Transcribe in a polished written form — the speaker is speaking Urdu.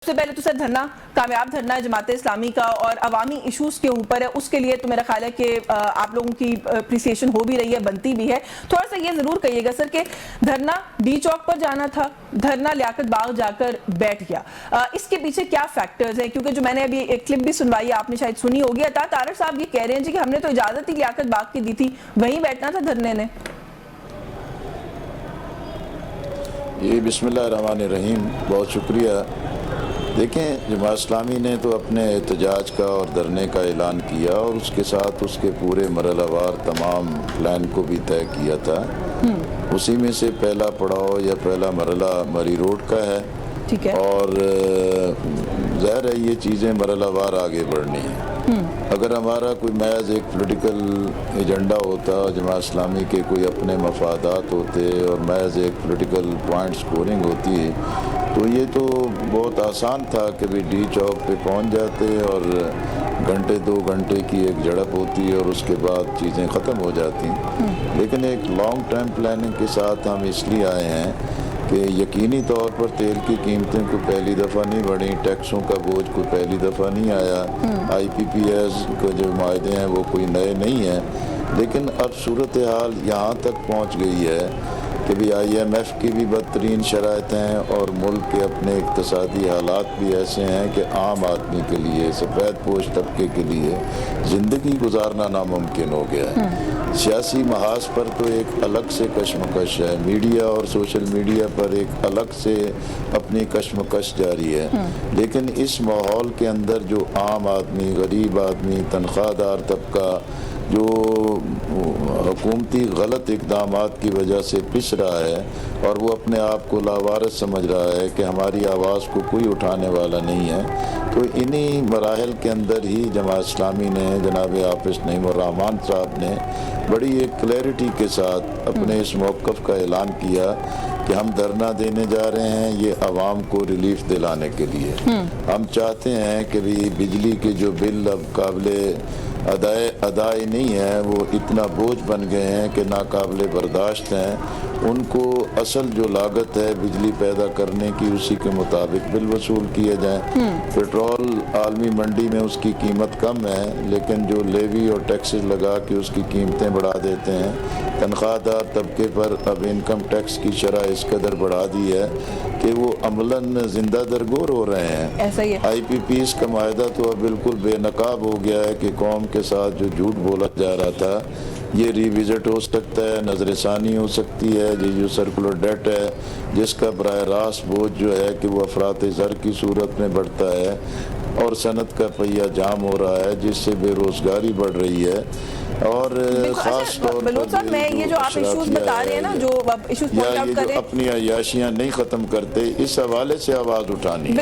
سب سے پہلے تو سر دھرنا کامیاب دھرنا ہے جماعت اسلامی کا اور عوامی ایشوز کے اوپر ہے، اس کے لیے تو میرا خیال ہے کہ آپ لوگوں کی اپریسیشن ہو بھی رہی ہے، بنتی بھی ہے۔ تھوڑا سا یہ ضرور کہیے گا سر کہ دھرنا ڈی چوک پر جانا تھا، دھرنا لیاقت باغ جا کر بیٹھ گیا، اس کے پیچھے کیا فیکٹرز ہیں؟ کیونکہ جو میں نے ابھی ایک کلپ بھی سنوائی، آپ نے شاید سنی ہوگی، عطا طارق صاحب یہ کہہ رہے ہیں جی کہ ہم نے تو اجازت ہی لیاقت باغ کی دی تھی، وہیں بیٹھنا تھا دھرنے نے۔ یہ بسم اللہ الرحمن الرحیم، بہت شکریہ۔ دیکھیں، جماعت اسلامی نے تو اپنے احتجاج کا اور دھرنے کا اعلان کیا اور اس کے ساتھ اس کے پورے مرحلہ وار تمام پلان کو بھی طے کیا تھا۔ اسی میں سے پہلا پڑاؤ یا پہلا مرحلہ مری روڈ کا ہے، اور ظاہر ہے یہ چیزیں مرحلہ وار آگے بڑھنی ہیں۔ اگر ہمارا کوئی محض ایک پولیٹیکل ایجنڈا ہوتا، جماعت اسلامی کے کوئی اپنے مفادات ہوتے اور محض ایک پولیٹیکل پوائنٹ سکورنگ ہوتی تو یہ تو بہت آسان تھا کہ بھی ڈی چوک پہ پہنچ جاتے اور گھنٹے دو گھنٹے کی ایک جھڑپ ہوتی اور اس کے بعد چیزیں ختم ہو جاتی۔ لیکن ایک لانگ ٹائم پلاننگ کے ساتھ ہم اس لیے آئے ہیں کہ یقینی طور پر تیل کی قیمتیں کوئی پہلی دفعہ نہیں بڑھیں، ٹیکسوں کا بوجھ کوئی پہلی دفعہ نہیں آیا، آئی پی پی ایس کے جو معاہدے ہیں وہ کوئی نئے نہیں ہیں، لیکن اب صورتحال یہاں تک پہنچ گئی ہے کہ بھی آئی ایم ایف کی بھی بدترین شرائط ہیں اور ملک کے اپنے اقتصادی حالات بھی ایسے ہیں کہ عام آدمی کے لیے، سفید پوش طبقے کے لیے زندگی گزارنا ناممکن ہو گیا ہے۔ سیاسی محاذ پر تو ایک الگ سے کشمکش ہے، میڈیا اور سوشل میڈیا پر ایک الگ سے اپنی کشمکش جاری ہے، لیکن اس ماحول کے اندر جو عام آدمی، غریب آدمی، تنخواہ دار طبقہ جو حکومتی غلط اقدامات کی وجہ سے پس رہا ہے اور وہ اپنے آپ کو لاوارث سمجھ رہا ہے کہ ہماری آواز کو کوئی اٹھانے والا نہیں ہے، تو انہی مراحل کے اندر ہی جماعت اسلامی نے، جناب حافظ نعیم الرحمن صاحب نے بڑی ایک کلیئرٹی کے ساتھ اپنے اس موقف کا اعلان کیا کہ ہم دھرنا دینے جا رہے ہیں یہ عوام کو ریلیف دلانے کے لیے۔ ہم چاہتے ہیں کہ بھی بجلی کے جو بل اب قابل ادائی نہیں ہے، وہ اتنا بوجھ بن گئے ہیں کہ ناقابل برداشت ہیں، ان کو اصل جو لاگت ہے بجلی پیدا کرنے کی اسی کے مطابق بل وصول کیے جائیں۔ پیٹرول عالمی منڈی میں اس کی قیمت کم ہے، لیکن جو لیوی اور ٹیکسز لگا کے اس کی قیمتیں بڑھا دیتے ہیں، تنخواہ دار طبقے پر اب انکم ٹیکس کی شرح اس قدر بڑھا دی ہے کہ وہ عملاً زندہ درگور ہو رہے ہیں۔ آئی پی پیز کا معاہدہ تو اب بالکل بے نقاب ہو گیا ہے کہ قوم کے ساتھ جو جھوٹ بولا جا رہا تھا یہ ریوزٹ ہو سکتا ہے، نظر ثانی ہو سکتی ہے، جو سرکولر ڈیٹ ہے جس کا براہ راست بوجھ جو ہے کہ وہ افراط زر کی صورت میں بڑھتا ہے اور صنعت کا پہیہ جام ہو رہا ہے، جس سے بے روزگاری بڑھ رہی ہے، اور خاص طور پر اپنی عیاشیاں نہیں ختم کرتے، اس حوالے سے آواز اٹھانی۔